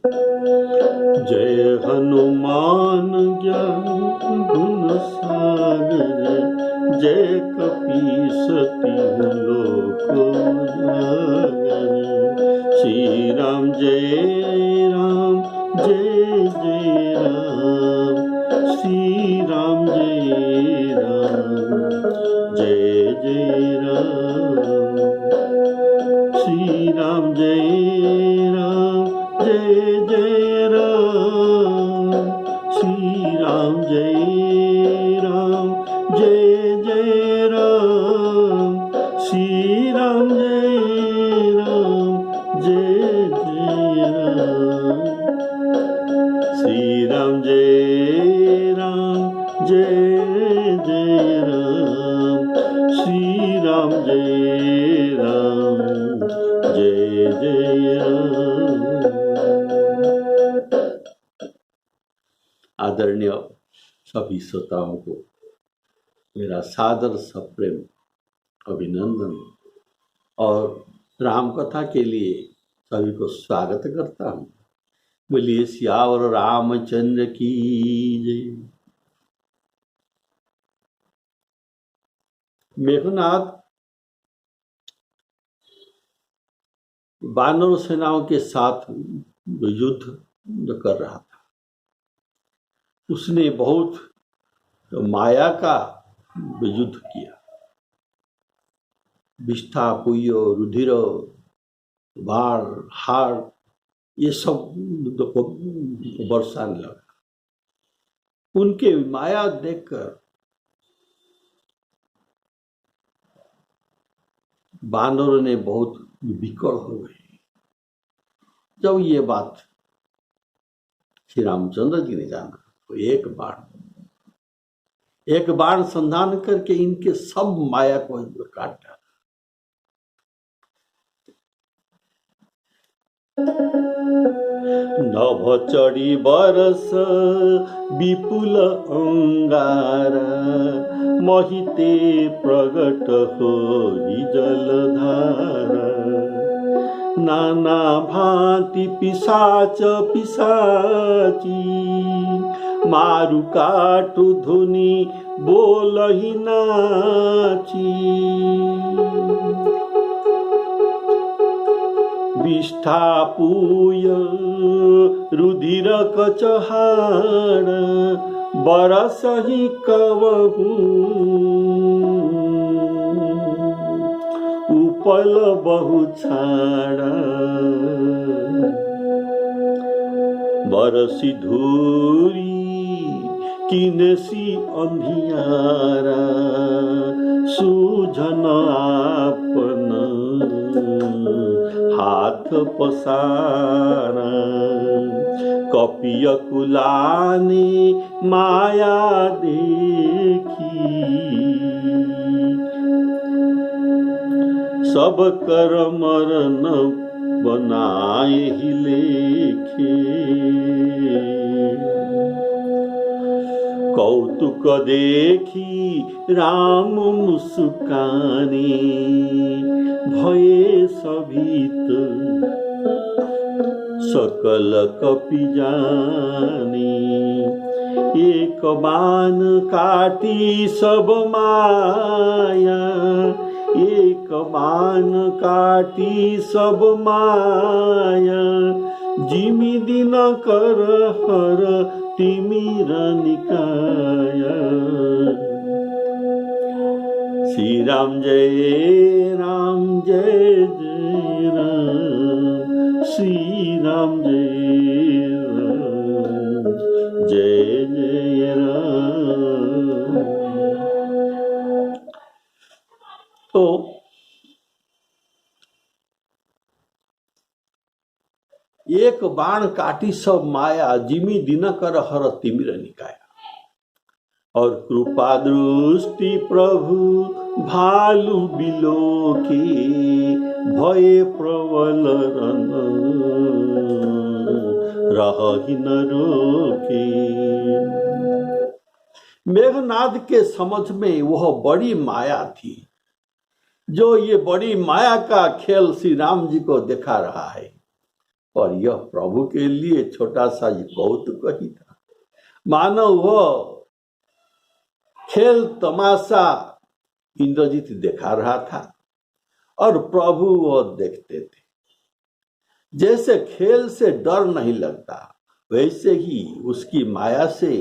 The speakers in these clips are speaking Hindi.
जय हनुमान ज्ञान गुण सागर, जय कपीस तिहु लोक उजागर। श्री राम जय राम, जय जय राम। श्री राम जय राम, जय जय राम। श्री राम जय राम, जय जय राम। श्री राम जय राम, जय जय राम। श्री राम जय राम, जय जय राम। श्री राम जय राम, जय जय राम। श्री राम जय राम, जय जय राम। आदरणीय सभी श्रोताओं को मेरा सादर सप्रेम अभिनंदन और राम कथा के लिए सभी को स्वागत करता हूँ। बोलिए सियावर रामचंद्र की जय। मेघनाद वानर सेनाओं के साथ युद्ध कर रहा था। उसने बहुत माया का युद्ध किया। विष्ठा, पुय, रुधिर, बाण, हाड़ ये सब बरसाने लगा। उनके माया देखकर बानरों ने बहुत विकल हो गए। जब ये बात श्री रामचंद्र जी ने जाना तो एक बाण संधान करके इनके सब माया को काट डाला। नभ चढ़ी बरस विपुल अंगारा, महिते प्रगट होई जलधारा। नाना भांति पिशाच पिशाची, मारु काटु धुनि बोलहि नाची। विष्ठा, पुय, रुधिर कचहाड़, बरसहि कवहु। उपल बहु छाड़ा, बरसी धूरी किनसी अंधियारा। सूझन आपन हाथ पसारा। कपिय कुलाने माया देखी, सब कर मरन बनाए ही लेखे। कौतुक देखी राम मुस्काने, भये सभीत सकल कपि जाने। एक बाण काटी सब माया, एक बाण काटी सब माया। जिमि दिन कर हर तिमिर निकाया। श्री राम जय राम, जय जय राम। श्री राम जय राम, जय जय राम। तो एक बाण काटी सब माया, जिमि दिन कर हर तिमिर निकाया। और कृपा दृष्टि प्रभु भालु बिलोके, भय प्रबल रन रहहि न रोके। मेघनाद के समझ में वह बड़ी माया थी, जो ये बड़ी माया का खेल श्री राम जी को दिखा रहा है। और यह प्रभु के लिए छोटा सा कौतुक ही था। मानो वह खेल तमाशा इंद्रजीत दिखा रहा था और प्रभु वह देखते थे। जैसे खेल से डर नहीं लगता, वैसे ही उसकी माया से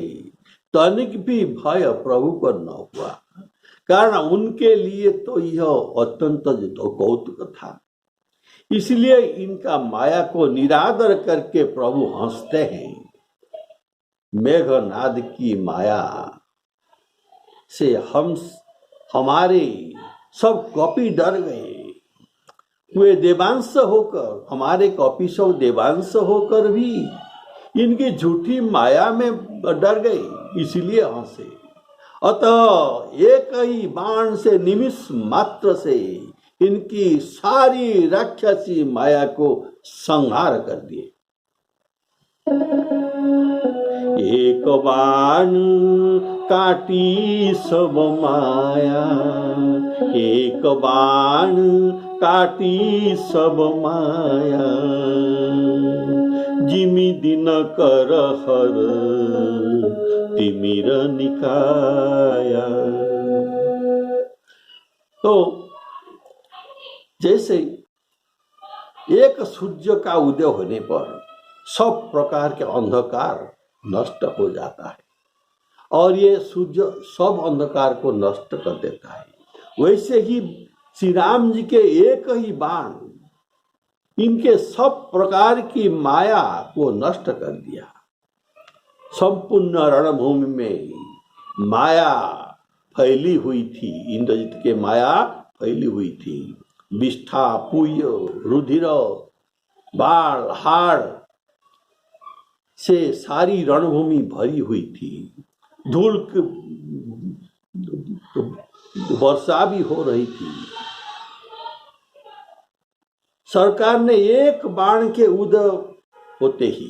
तनिक भी भय प्रभु को न हुआ, कारण उनके लिए तो यह अत्यंत कौतुक था। इसलिए इनका माया को निरादर करके प्रभु हंसते हैं। मेघनाद की माया से हमारे सब कॉपी डर गए। वे देवांश होकर, हमारे कॉपी सब देवांश होकर भी इनकी झूठी माया में डर गए, इसलिए हंसे। अतः एक ही बाण से, निमिष मात्र से इनकी सारी राक्षसी माया को संहार कर दिए। एक बाण काटी सब माया, एक बाण काटी सब माया, जिमि दिन कर हर तिमिर निकाया। तो जैसे एक सूर्य का उदय होने पर सब प्रकार के अंधकार नष्ट हो जाता है और ये सूर्य सब अंधकार को नष्ट कर देता है, वैसे ही श्री राम जी के एक ही बाण इनके सब प्रकार की माया को नष्ट कर दिया। संपूर्ण रणभूमि में माया फैली हुई थी, इंद्रजीत के माया फैली हुई थी। विष्ठा, पूय, रुधिर, बाण, हाड़ से सारी रणभूमि भरी हुई थी। धूल वर्षा भी हो रही थी। सरकार ने एक बाण के उदय होते ही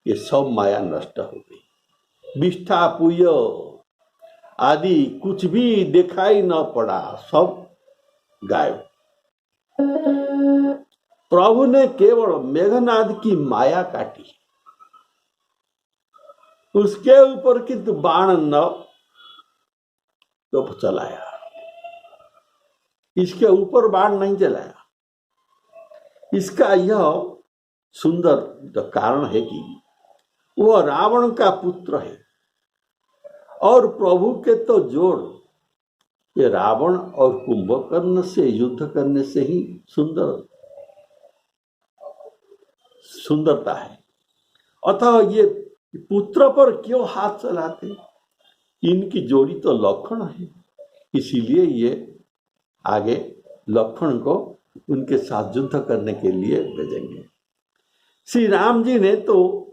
ये सब माया नष्ट हो गई। विष्ठा, पूय आदि कुछ भी दिखाई न पड़ा, सब गायब। प्रभु ने केवल मेघनाद की माया काटी, उसके ऊपर किंतु बाण न तो चलाया, इसके ऊपर बाण नहीं चलाया। इसका यह सुंदर कारण है कि वह रावण का पुत्र है और प्रभु के तो जोड़ ये रावण और कुंभकर्ण से युद्ध करने से ही सुंदरता है। अतः ये पुत्र पर क्यों हाथ चलाते? इनकी जोड़ी तो लक्ष्मण है, इसीलिए ये आगे लक्ष्मण को उनके साथ युद्ध करने के लिए भेजेंगे। श्री राम जी ने तो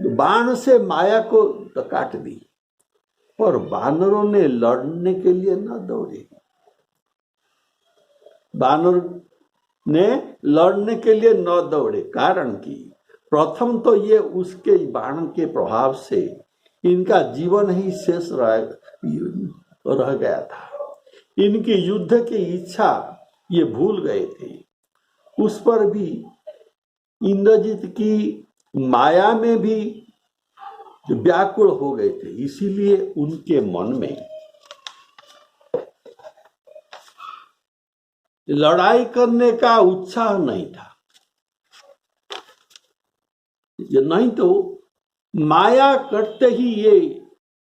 बाण से माया को तो काट दी, पर बानरों ने लड़ने के लिए न दौड़े। बानर ने लड़ने के लिए न दौड़े, कारण कि प्रथम तो ये उसके बाण के प्रभाव से इनका जीवन ही शेष रह गया था। इनकी युद्ध की इच्छा ये भूल गए थे। उस पर भी इंद्रजीत की माया में भी व्याकुल हो गए थे, इसीलिए उनके मन में लड़ाई करने का उत्साह नहीं था। नहीं तो माया करते ही ये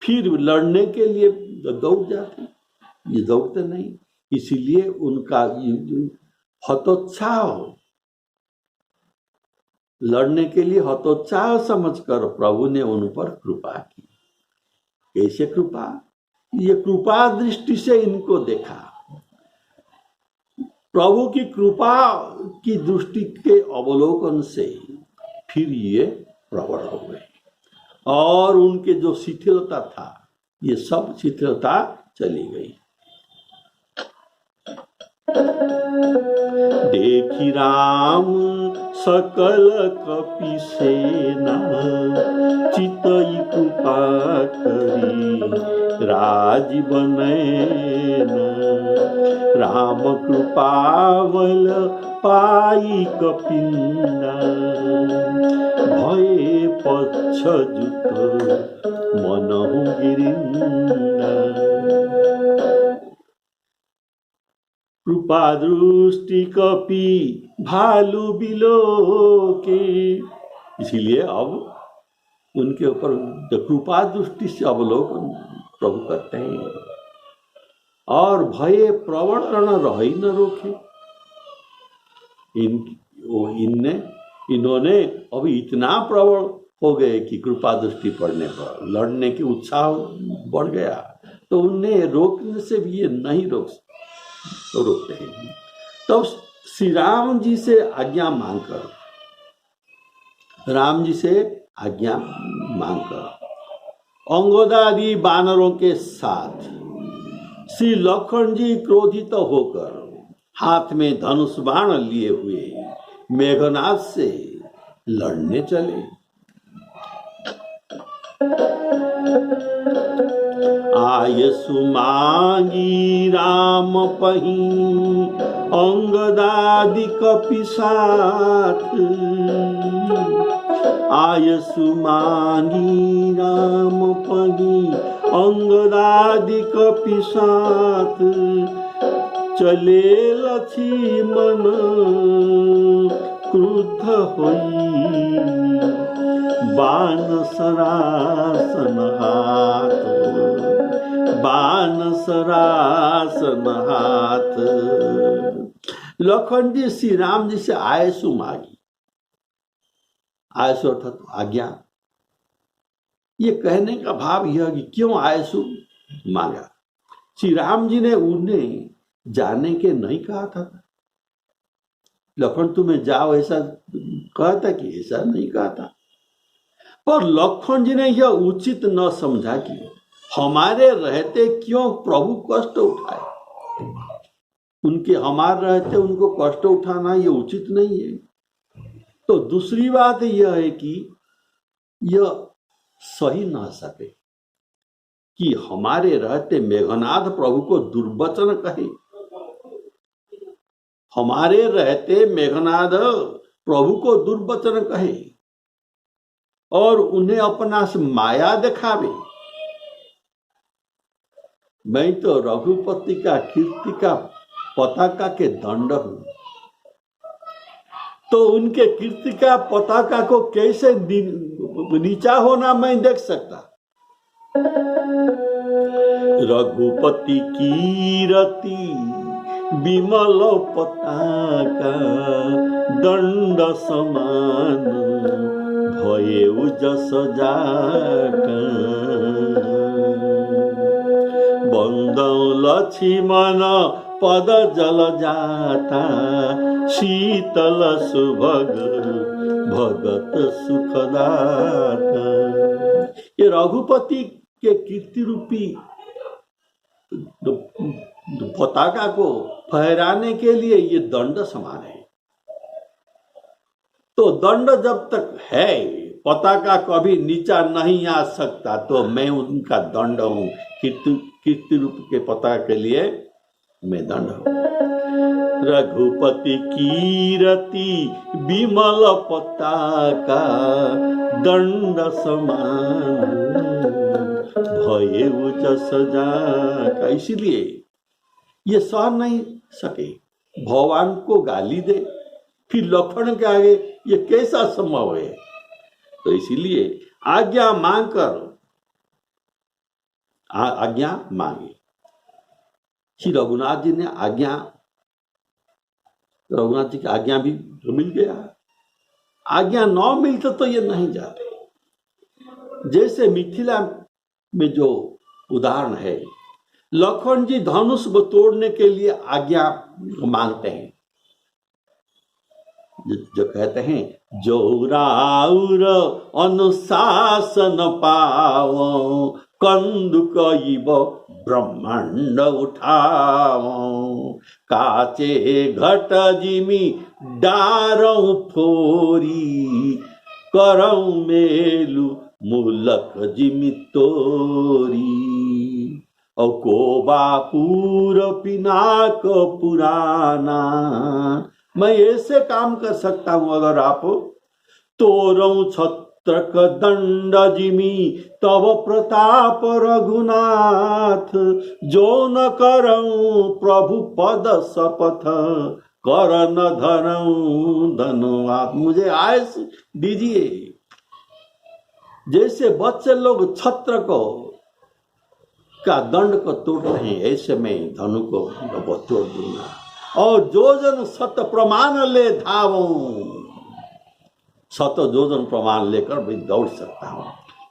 फिर लड़ने के लिए दौड़ जाते, ये दौड़ते नहीं, इसीलिए उनका हतोत्साह, लड़ने के लिए हतोत्साह समझकर प्रभु ने उन पर कृपा की। कैसे कृपा? ये कृपा दृष्टि से इनको देखा। प्रभु की कृपा की दृष्टि के अवलोकन से फिर ये प्रबल हो गए और उनके जो शिथिलता था, ये सब शिथिलता चली गई। देखी राम सकल कपि सेना, चितई कृपा करी राज बनैना। राम कृपावल पाई कपिंदा भये पच्छजुत मनहु गिरिंदा कृपा दृष्टि कपि भालू बिलो के। इसीलिए अब उनके ऊपर कृपा दृष्टि से अवलोकन प्रभु करते हैं और भय प्रवण न रही न रोके। इन्होंने अभी इतना प्रबल हो गए कि कृपा दृष्टि पड़ने पर लड़ने की उत्साह बढ़ गया, तो उन्हें रोकने से भी ये नहीं रोकते हैं। तो श्री राम जी से आज्ञा मांगकर अंगदादि बानरों के साथ श्री लखन जी क्रोधित होकर हाथ में धनुष बाण लिए हुए मेघनाद से लड़ने चले। आय सुमांगी राम पही अंगदादि कपि साथ आय सुमांगी राम पही अंगदादि कपि साथ चले लक्ष्मण क्रुद्ध होई बाण सरासन हाथ। लखन जी श्री राम जी से आयसु मांगी। आयसु अर्थात आज्ञा। ये कहने का भाव यह कि क्यों आयसु मांगा। श्री राम जी ने उन्हें जाने के नहीं कहा था। लखन तुम्हें जाओ ऐसा कहा था कि ऐसा नहीं कहा था। पर लखन जी ने यह उचित न समझा कि हमारे रहते क्यों प्रभु कष्ट उठाए। उनके हमारे रहते उनको कष्ट उठाना ये उचित नहीं है। तो दूसरी बात यह है कि यह सही न सके कि हमारे रहते मेघनाद प्रभु को दुर्वचन कहे। हमारे रहते मेघनाद प्रभु को दुर्वचन कहे और उन्हें अपना से माया दिखावे। मैं तो रघुपति का कीर्ति का पताका के दंड हूं, तो उनके कीर्ति का पताका को कैसे नीचा होना मैं देख सकता। रघुपति कीरति विमल पताका दंड समान भये जस जाका बंदौ लक्ष्मण पद जल जाता शीतल सुभग भगत सुखदाता। ये रघुपति के कीर्ति रूपी पताका को फहराने के लिए ये दंड समान है। तो दंड जब तक है, पताका कभी नीचा नहीं आ सकता, तो मैं उनका दंड हूं। कीर्ति रूप के पताका के लिए मैं दंड हूं। रघुपति कीरति विमल पताका दंड समान भये जस जाका। इसलिए ये सह नहीं सके भगवान को गाली दे, फिर लखन के आगे ये कैसा संभव है। तो इसीलिए आज्ञा मांगी। श्री रघुनाथ जी ने रघुनाथ जी की आज्ञा भी मिल गया। आज्ञा न मिलते तो ये नहीं जाते। जैसे मिथिला में जो उदाहरण है, लखन जी धनुष को तोड़ने के लिए आज्ञा मांगते हैं। जो कहते हैं जो राउर अनुशासन पावो कंदुक इव ब्रह्मांड उठावो काचे घट जिमी डारौ फोरी करौ मेलु मूलक जिमी तोरी। और को बापूर पिनाक पुराना। मैं ऐसे काम कर सकता हूं अगर आप तोरऊ छत्रक दंड जिमी तव प्रताप रघुनाथ, जो न करऊं प्रभु पद शपथ कर न धरऊं धनुआप। मुझे आयस दीजिए, जैसे बच्चे लोग छत्र को का दंड को तोड़ रहे हैं, ऐसे मैं धनु को तोड़ दूंगा। और जो जन सत प्रमाण ले धावूं, सत जो जन प्रमाण लेकर भी दौड़ सकता हूं।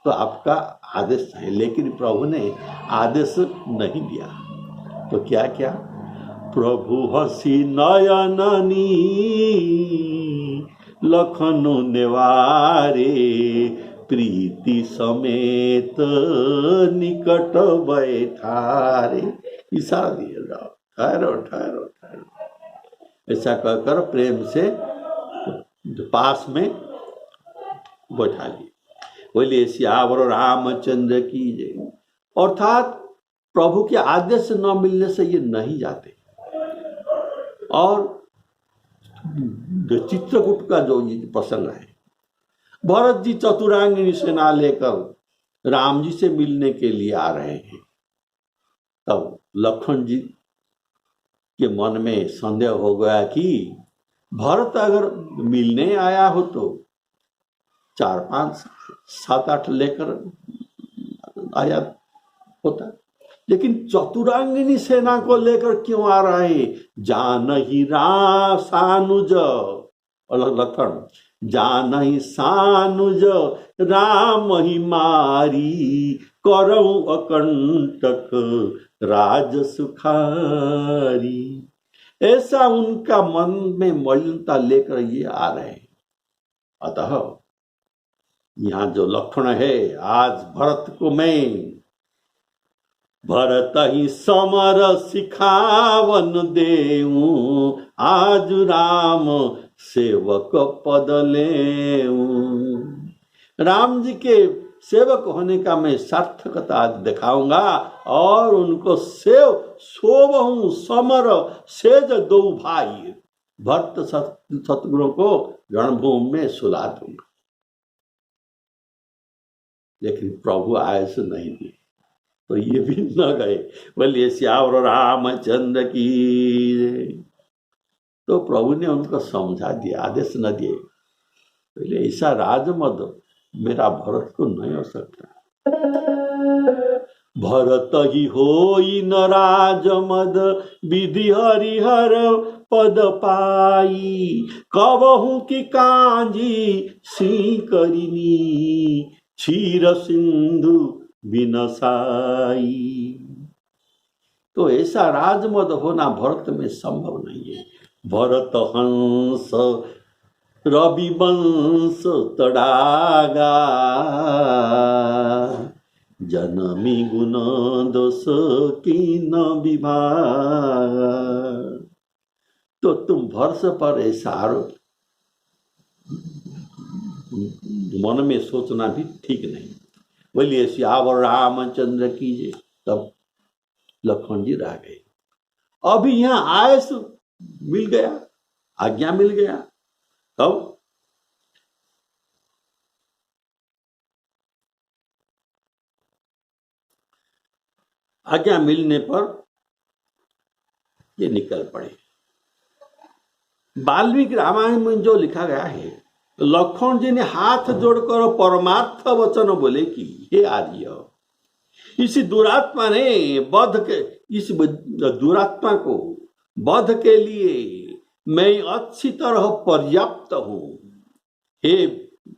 तो आपका आदेश है, लेकिन प्रभु ने आदेश नहीं दिया। तो क्या क्या? प्रभु हसी नयननी लखनु नेवारे, प्रीति समेत निकट बैठारे। इशारा दिया, जाओ ठहरो ठहरो ठहरो। ऐसा कहकर प्रेम से पास में बैठा लिए। बोलिए सियावर रामचंद्र की जय। अर्थात प्रभु के आदेश न मिलने से ये नहीं जाते। और चित्रकूट का जो प्रसंग है, भरत जी चतुरांगिनी सेना लेकर राम जी से मिलने के लिए आ रहे हैं। तब लक्ष्मण जी के मन में संदेह हो गया कि भरत अगर मिलने आया हो तो 4, 5, 7, 8 लेकर आया होता, लेकिन चतुरांगिनी सेना को लेकर क्यों आ रहा है? जानहि राम सानुज, लखन जानहि सानुज राम ही मारी, करऊं अकंटक राज सुखारी। ऐसा उनका मन में मलिनता लेकर ये आ रहे हैं। अतः यहां जो लक्षण है, आज भरत को मैं भरत ही समर सिखावन देऊं, आज राम सेवक पद लेऊं। राम जी के सेवक होने का मैं सार्थकता दिखाऊंगा और उनको सोवहूं समर सेज दो भाई। भरत सतगुरु को रणभूमि में सुला दूंगा। लेकिन प्रभु आयस नहीं दिए, तो ये भी न गए। बोलिए श्यावर रामचंद्र की। तो प्रभु ने उनको समझा दिया, आदेश न दिए। बोले ऐसा राजमद मेरा भरत को नहीं हो सकता। भरत ही होई न राजमद, विधि हरिहर पद पाई, कबहू की कांजी सी करिनी, क्षीर सिंधु बिनसाई। तो ऐसा राजमद होना भरत में संभव नहीं है। भरत हंस रवि वंश तड़ागा, जनमी गुण दोष की न विभाग। तो तुम भरत पर ऐसा आरोप मन में सोचना भी ठीक नहीं। बोलिए सियावर रामचंद्र कीजिए। तब लक्ष्मण जी रह गए। अभी यहाँ आयस मिल गया, आज्ञा मिल गया। तब आज्ञा मिलने पर ये निकल पड़े। वाल्मीकि रामायण में जो लिखा गया है, लक्ष्मण जी ने हाथ जोड़कर परमार्थ वचन बोले कि हे आर्य, इस दुरात्मा ने इस दुरात्मा को वध के लिए मैं अच्छी तरह पर्याप्त हूं। हे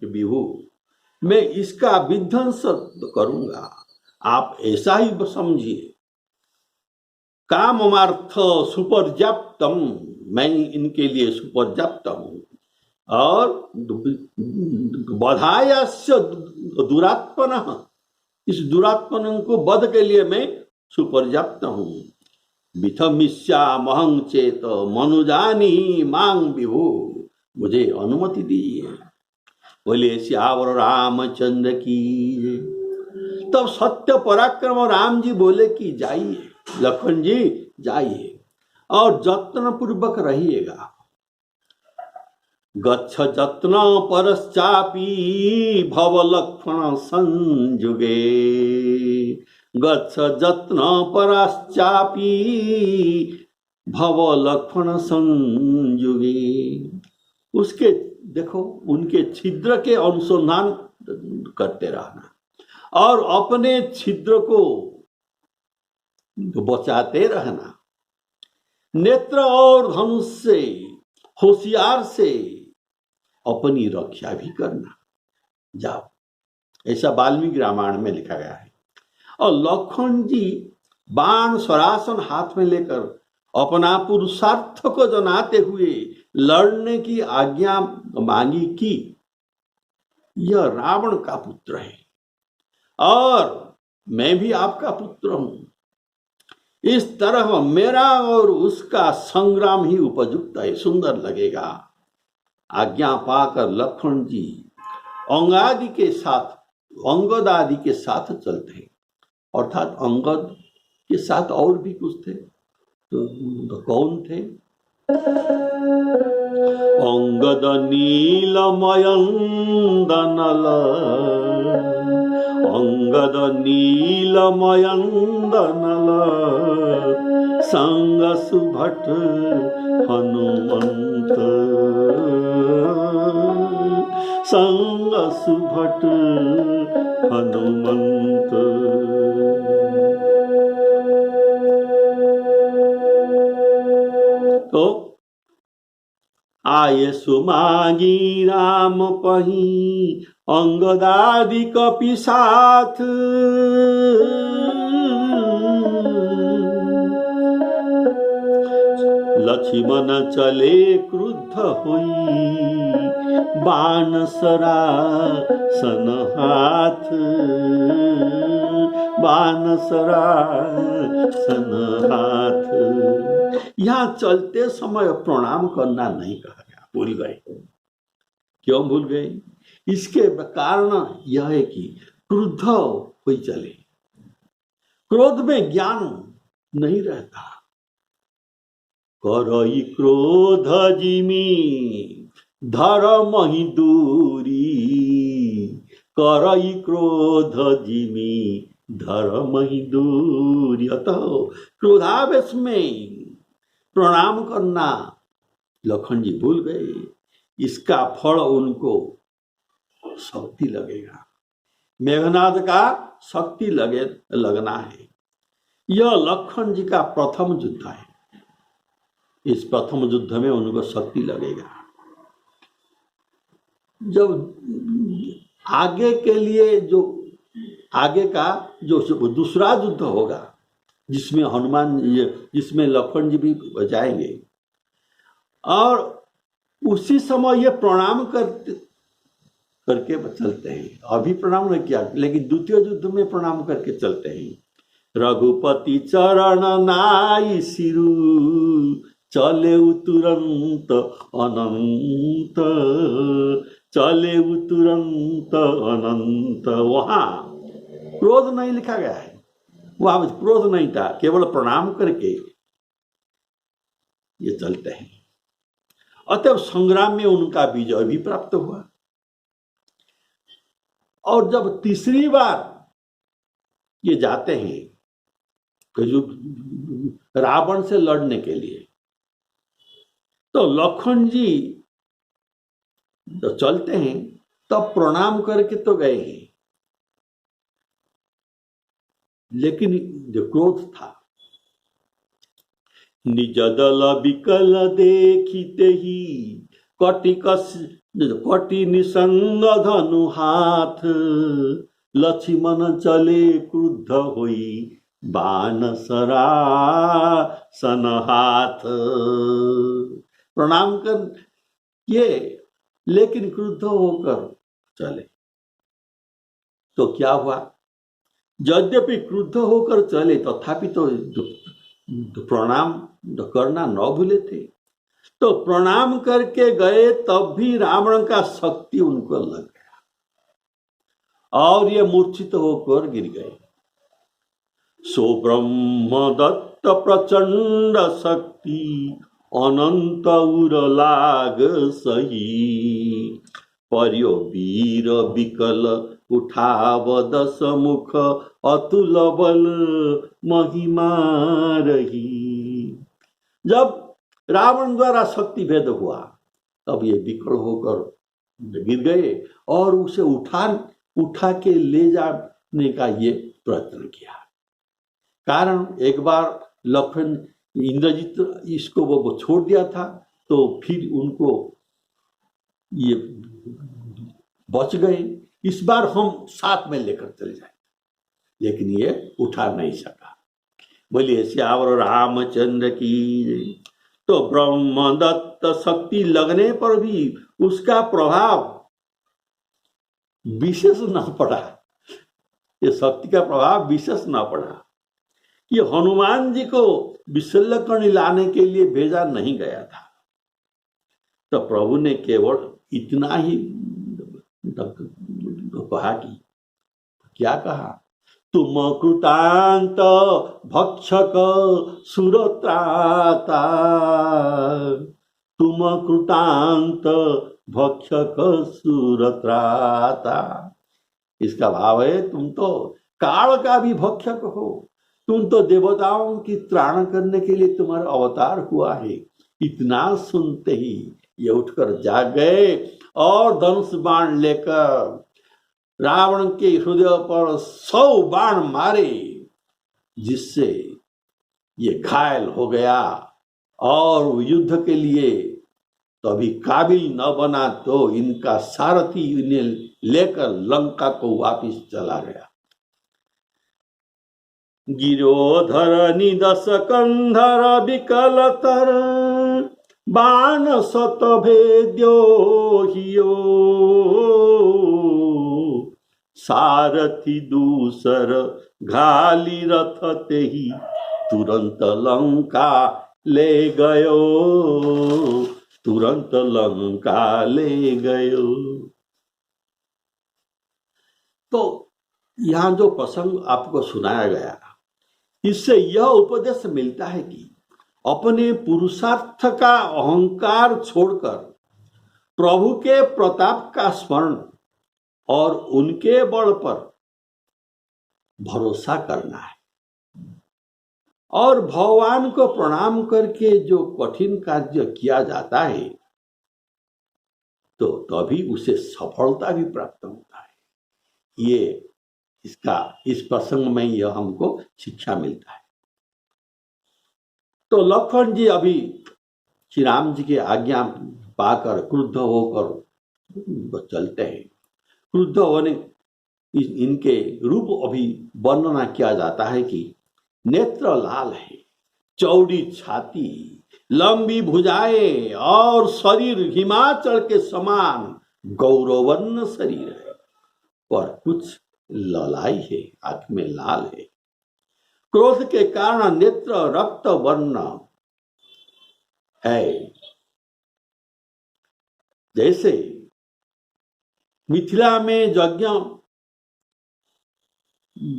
विभु, मैं इसका विध्वंस करूंगा, आप ऐसा ही समझिए। काममार्थ सुपर्याप्तम, मैं इनके लिए सुपर्याप्त हूं। और बधायास्य दुरात्मनः, इस दुरात्मन को वध के लिए मैं सुपर्याप्त हूं। मिथमिष्यामहं चेत मनुजानी मांग विभु, मुझे अनुमति दीजिए। बोले सियावर रामचंद्र की। तब सत्य पराक्रम राम जी बोले कि जाइए लखन जी, जाइए और जत्न पूर्वक रहिएगा। गच्छ जत्न परश्चापि भव लक्ष्मण संयुगे, गच्छ जत्न परश्चापि भव लक्ष्मण संयुगे। उसके देखो, उनके छिद्र के अनुसंधान करते रहना और अपने छिद्र को बचाते रहना। नेत्र और धनुष से होशियार से अपनी रक्षा भी करना। जाओ, ऐसा वाल्मीकि रामायण में लिखा गया है। और लखन जी बाण स्वरासन हाथ में लेकर अपना पुरुषार्थ को जनाते हुए लड़ने की आज्ञा मांगी कि यह रावण का पुत्र है और मैं भी आपका पुत्र हूं। इस तरह मेरा और उसका संग्राम ही उपयुक्त है, सुंदर लगेगा। आज्ञा पाकर लक्ष्मण जी अंगादि के साथ, अंगद आदि के साथ चलते हैं। अर्थात अंगद के साथ और भी कुछ थे, तो कौन थे? अंगद नीलमयंदनल, अंगद नीलमयंदनल, संग सुभट हनुमंत, संग सुभट हनुमंत। तो आये सुमागी राम पही अंगदादि कपि साथ, लक्ष्मण चले क्रुद्ध हुई बाण सरासन हाथ, बाण सरासन हाथ। यहाँ चलते समय प्रणाम करना नहीं कहा गया, भूल गए। क्यों भूल गए? इसके कारण यह है कि क्रुद्ध हुई चले। क्रोध में ज्ञान नहीं रहता। करई क्रोध जिमी धर्म ही दूरी, करई क्रोध जिमी धर्म ही दूरी। अतः क्रोधावेश में प्रणाम करना लखन जी भूल गए। इसका फल उनको शक्ति लगेगा। मेघनाद का शक्ति लगना है। यह लखन जी का प्रथम युद्ध है। इस प्रथम युद्ध में उनको शक्ति लगेगा। जब आगे के लिए जो आगे का जो दूसरा युद्ध होगा, जिसमें हनुमान, जिसमें लखन जी भी बचाएंगे, और उसी समय ये प्रणाम करके चलते हैं। अभी प्रणाम नहीं किया, लेकिन द्वितीय युद्ध में प्रणाम करके चलते हैं। रघुपति चरण नाई सिरु, चले तुरंत अनंत, चले तुरंत अनंत। वहां क्रोध नहीं लिखा गया है, वहां क्रोध नहीं था, केवल प्रणाम करके ये चलते हैं। अतः संग्राम में उनका विजय भी प्राप्त हुआ। और जब तीसरी बार ये जाते हैं रावण से लड़ने के लिए, तो लखन जी जब चलते हैं तब प्रणाम करके तो गए हैं, लेकिन जो क्रोध था, निज दल विकल देखिते ही कटी निसंग धनु हाथ, लक्ष्मण चले क्रुद्ध होई बाण सरासन हाथ। प्रणाम कर किए, लेकिन क्रुद्ध होकर चले। तो क्या हुआ? यद्यपि क्रुद्ध होकर चले, तथापि तो प्रणाम करना न भूले थे। तो प्रणाम करके गए, तब भी रावण का शक्ति उनको लग गया। और ये मूर्छित होकर गिर गए। सो ब्रह्म दत्त प्रचंड शक्ति अनंत उरलाग सही, पर्यो वीर विकल उठाव दस मुख अतुल बल महिमा रही। जब रावण द्वारा शक्ति भेद हुआ तब ये विकल होकर गिर गए और उसे उठा के ले जाने का ये प्रयत्न किया। कारण एक बार लखन इंद्रजीत इसको वो छोड़ दिया था, तो फिर उनको ये बच गए। इस बार हम साथ में लेकर चले जाए, लेकिन ये उठा नहीं सका। बोलिए श्यावर रामचंद्र की। तो ब्रह्मदत्त शक्ति लगने पर भी उसका प्रभाव विशेष न पड़ा, ये शक्ति का प्रभाव विशेष न पड़ा। ये हनुमान जी को विशल्यकर्णी लाने के लिए भेजा नहीं गया था, तो प्रभु ने केवल इतना ही कहा कि क्या कहा, तुम कृतांत भक्षक सुरत्राता, तुम कृतांत भक्षक सुरत्राता। इसका भाव है तुम तो काल का भी भक्षक हो, तुम तो देवताओं की त्राण करने के लिए तुम्हारा अवतार हुआ है। इतना सुनते ही ये उठकर जाग गए और धनुष बाण लेकर रावण के हृदय पर 100 बाण मारे, जिससे ये घायल हो गया और युद्ध के लिए तो अभी काबिल न बना, तो इनका सारथी इन्हें लेकर लंका को वापिस चला गया। गिरोधर निदस कंधर विकलतर, बाण सत भेद्यो हियो, सारथी दूसर घाली रथ ते ही, तुरंत लंका ले गयो, तुरंत लंका ले गयो। तो यहाँ जो प्रसंग आपको सुनाया गया, इससे यह उपदेश मिलता है कि अपने पुरुषार्थ का अहंकार छोड़कर प्रभु के प्रताप का स्मरण और उनके बल पर भरोसा करना है, और भगवान को प्रणाम करके जो कठिन कार्य किया जाता है, तो तभी उसे सफलता भी प्राप्त होता है। ये इस प्रसंग में यह हमको शिक्षा मिलता है। तो लक्ष्मण जी अभी श्री राम जी की आज्ञा पाकर क्रुद्ध होकर चलते हैं। क्रुद्ध होने इनके रूप अभी वर्णना किया जाता है कि नेत्र लाल है, चौड़ी छाती, लंबी भुजाएं और शरीर हिमाचल के समान गौरवर्ण शरीर है, पर कुछ ललाई है, आंख में लाल है। क्रोध के कारण नेत्र रक्त वर्ण है। जैसे मिथिला में यज्ञ,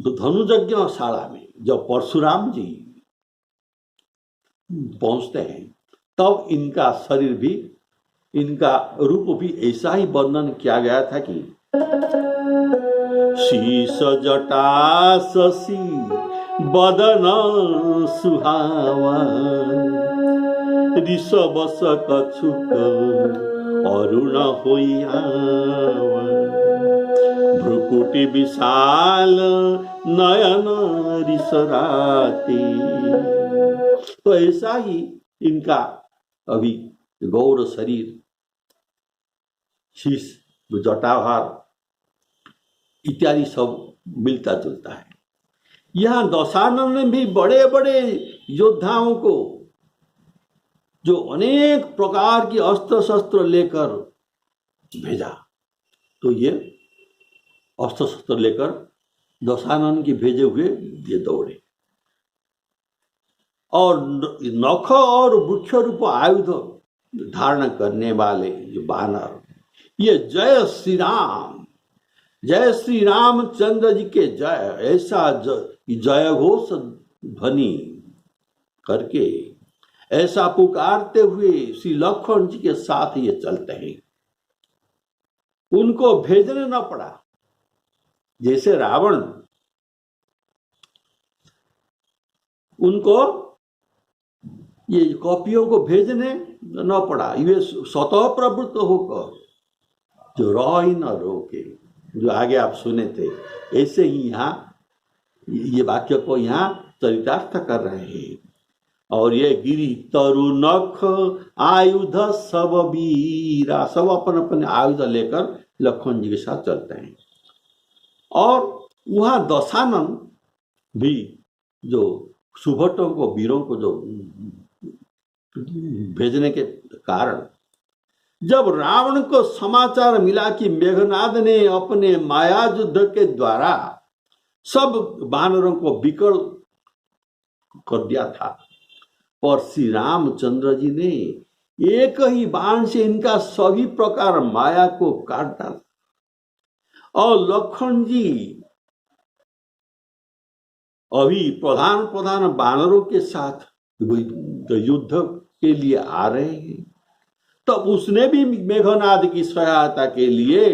धनुयज्ञशाला में जब परशुराम जी पहुंचते हैं, तब इनका शरीर भी, इनका रूप भी ऐसा ही वर्णन किया गया था कि शीश जटा शशि बदन सुहावा, ऋषभ कछुक अरुण होइया, भ्रुकुटी विशाल नयन ऋषराते। तो ऐसा ही इनका अभी गौर शरीर, शीश, जटाभार इत्यादि सब मिलता जुलता है। यहाँ दशानन ने भी बड़े बड़े योद्धाओं को, जो अनेक प्रकार की अस्त्र शस्त्र लेकर भेजा, तो ये अस्त्र शस्त्र लेकर दशानन के भेजे हुए ये दौड़े, और नख और वृक्ष रूप आयुध धारण करने वाले जो बानर, ये जय श्री राम, जय श्री रामचंद्र जी के जय, ऐसा जय घोष ध्वनि करके ऐसा पुकारते हुए श्री लक्ष्मण जी के साथ ये चलते हैं। उनको भेजने न पड़ा, जैसे रावण उनको ये कॉपियों को भेजने न पड़ा, ये स्वतः प्रवृत्त होकर जो रह ही न रोके, जो आगे आप सुने थे, ऐसे ही यहाँ ये वाक्य को यहाँ चरितार्थ कर रहे हैं। और ये गिरी तरु नख आयुध सब वीरा, सब अपन अपन आयुध लेकर लक्ष्मण जी के साथ चलते हैं। और वहाँ दशानन भी जो सुभटों को, वीरों को जो भेजने के कारण, जब रावण को समाचार मिला कि मेघनाद ने अपने माया युद्ध के द्वारा सब वानरों को विकल कर दिया था, पर श्री रामचंद्र जी ने एक ही बाण से इनका सभी प्रकार माया को काट डाला। और लक्ष्मण जी अभी प्रधान वानरों के साथ युद्ध के लिए आ रहे हैं, तब उसने भी मेघनाद की सहायता के लिए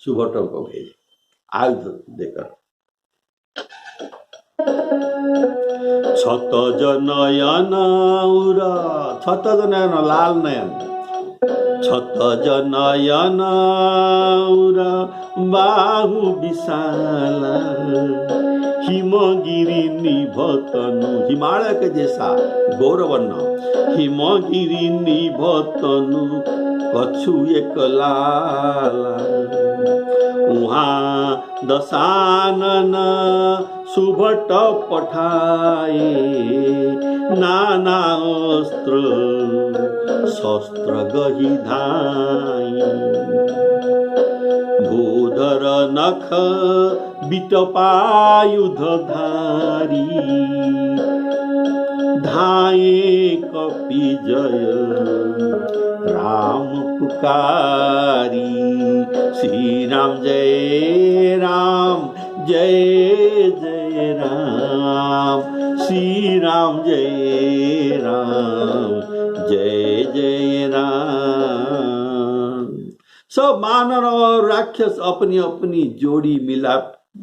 सुभटों को भेजे आयुध देकर। छतज नयन उरा, छतज नयन लाल नयन, छतज नयन उरा बाहु विशाल, हिमगिरी निभतनु, हिमालय के जैसा गौरवर्ण, हिमगिरी निभतनु कछु एक लाला, उहाँ दशानन सुभट पठाए, नाना अस्त्र शस्त्र गही धाई, भूधर नख बिटपायुध धारी, धाये कपि जय राम पुकारी, श्री राम जय राम जय जय राम, श्री राम जय राम जय जय राम। सब वानर और राक्षस अपनी अपनी जोड़ी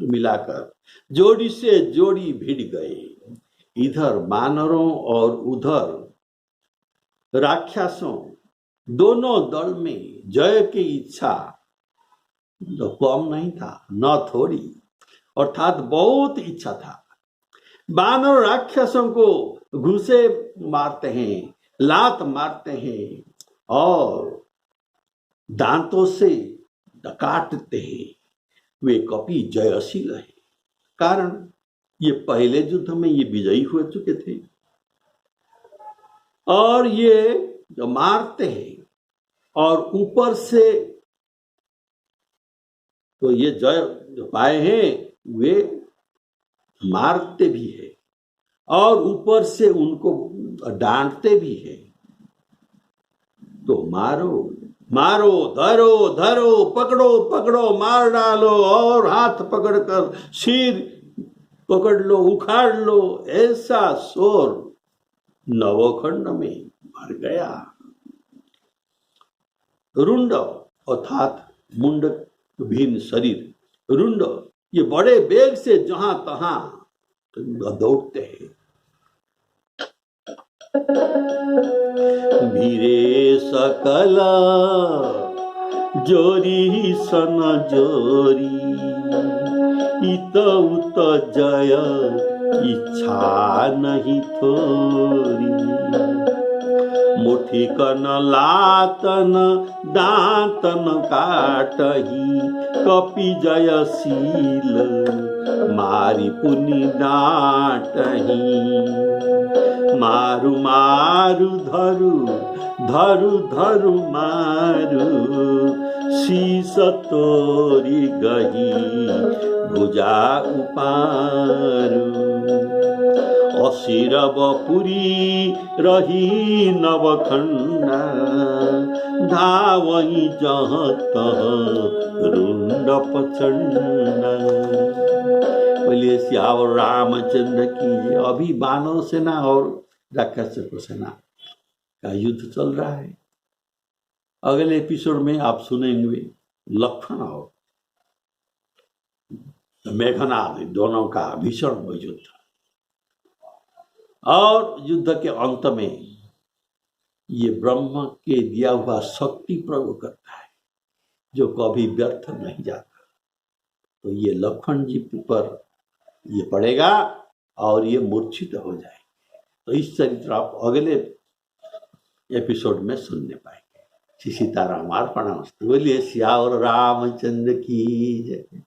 मिलाकर जोड़ी से जोड़ी भिड़ गए। इधर वानरों और उधर राक्षसों, दोनों दल में जय की इच्छा तो कम नहीं था, न थोड़ी, अर्थात बहुत इच्छा था। वानर राक्षसों को घुसे मारते हैं, लात मारते हैं और दांतों से काटते हैं। वे कपि जयशील है, कारण ये पहले युद्ध में ये विजयी हो चुके थे और ये जो मारते हैं और ऊपर से तो ये जय जो पाए हैं वे मारते भी है और ऊपर से उनको डांटते भी है। तो मारो मारो, धरो धरो, पकड़ो पकड़ो, मार डालो और हाथ पकड़कर सिर पकड़ लो, उखाड़ लो, ऐसा शोर नवखंड में भर गया। रुंड अर्थात मुंड भिन्न शरीर, रुंड ये बड़े वेग से जहां तहां दौड़ते हैं। भीरे सकल जोरी सन जोरी, इत उत जय इच्छा नहीं थोरी, मुठी कन लातन दांतन काटही, कपि जयशील मारी पुनि डांटही, मारु मारु धरु धरु धरु मारु, शीस तोरी गही भुजा उपारू अशिर बपुरी रही नवखंडा धावई जहाँ तहाँ रुंड पचंडा। बोलिए सियावर रामचंद्र की। अभी बानर सेना और राक्षसों सेना का युद्ध चल रहा है। अगले एपिसोड में आप सुनेंगे लक्ष्मण और मेघनाद दोनों का भीषण युद्ध, और युद्ध के अंत में ये ब्रह्म के दिया हुआ शक्ति प्रयोग करता है जो कभी व्यर्थ नहीं जाता। तो ये लक्ष्मण जी पर ये पड़ेगा और ये मूर्छित हो जाएंगे। तो इस चरित्र आप अगले एपिसोड में सुनने पाएंगे। श्री सीताराम अर्पणमस्तु। बोलिए सियावर रामचंद्र की जय।